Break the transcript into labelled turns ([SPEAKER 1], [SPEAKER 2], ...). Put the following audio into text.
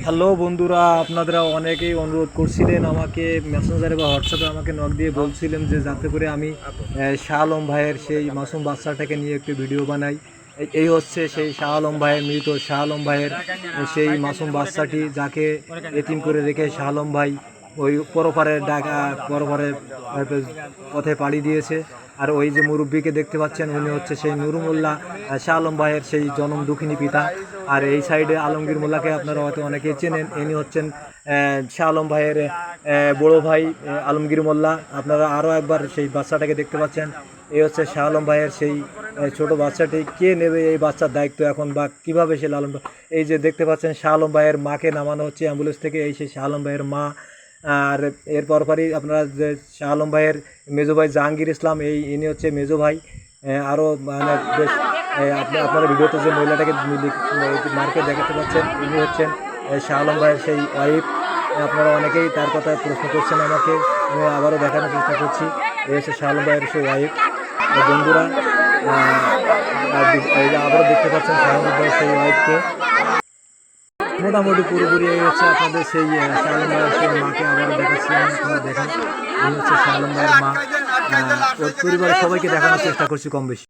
[SPEAKER 1] Hello বন্ধুরা, আপনারা অনেকেই অনুরোধ করছিলেন আমাকে মেসেঞ্জারে বা হোয়াটসঅ্যাপে আমাকে নক দিয়ে বলছিলেন যে যাতে করে আমি শাহ আলম ভাইয়ের সেই মাসুম বাচ্চাটাকে নিয়ে একটি ভিডিও বানাই। এই হচ্ছে সেই শাহ আলম ভাইয়ের, মৃত শাহ আলম ভাইয়ের সেই মাসুম বাচ্চাটি, যাকে এতিম করে রেখে শাহ আলম ভাই ওই পরপারের পরপারের পথে পাড়ি দিয়েছে। আর ওই যে মুরব্বীকে দেখতে পাচ্ছেন, উনি হচ্ছে সেই নুরুমুল্লাহ, শাহ আলম ভাইয়ের সেই জনম দুঃখিনী পিতা। আর এই সাইডে আলমগীর মোল্লাকে আপনারা হয়তো অনেকেই চেনেন, ইনি হচ্ছেন শাহ আলম ভাইয়ের বড় ভাই আলমগীর মোল্লা। আপনারা আরও একবার সেই বাচ্চাটাকে দেখতে পাচ্ছেন, এই হচ্ছে শাহ আলম ভাইয়ের সেই ছোট বাচ্চাটি। কে নেবে এই বাচ্চার দায়িত্ব এখন, বা কীভাবে সে লালন? এই যে দেখতে পাচ্ছেন শাহ আলম ভাইয়ের মাকে নামানো হচ্ছে অ্যাম্বুলেন্স থেকে, এই সেই শাহ আলম ভাইয়ের মা। আর এর পরপরই আপনারা যে শাহ আলম ভাইয়ের মেজো ভাই জাহাঙ্গীর ইসলাম, ইনি হচ্ছে মেজো ভাই। আরও মানে বেশ আপনারা ভিডিওতে যে মহিলাটাকে মার্কে দেখাতে পাচ্ছেন, ইনি হচ্ছেন শাহ আলম ভাইয়ের সেই ওয়াইফ। আপনারা অনেকেই তার কথা প্রশ্ন করছেন আমাকে, আমি আবারও দেখানোর চেষ্টা করছি। এই হচ্ছে শাহ আলম ভাইয়ের সেই ওয়াইফ। বন্ধুরা, আবারও দেখতে পাচ্ছেন শাহ আলম ভাইয়ের সেই ওয়াইফকে। মোটামুটি পুরোপুরি হচ্ছে আপনাদের সেই শাহ আলম ভাইয়ের সেই মাকে আবারও দেখাচ্ছি। আপনারা দেখেন, এই হচ্ছে শাহ আলম ভাইয়ের মা। ওর পরিবারের সবাইকে দেখানোর চেষ্টা করছি কম বেশি।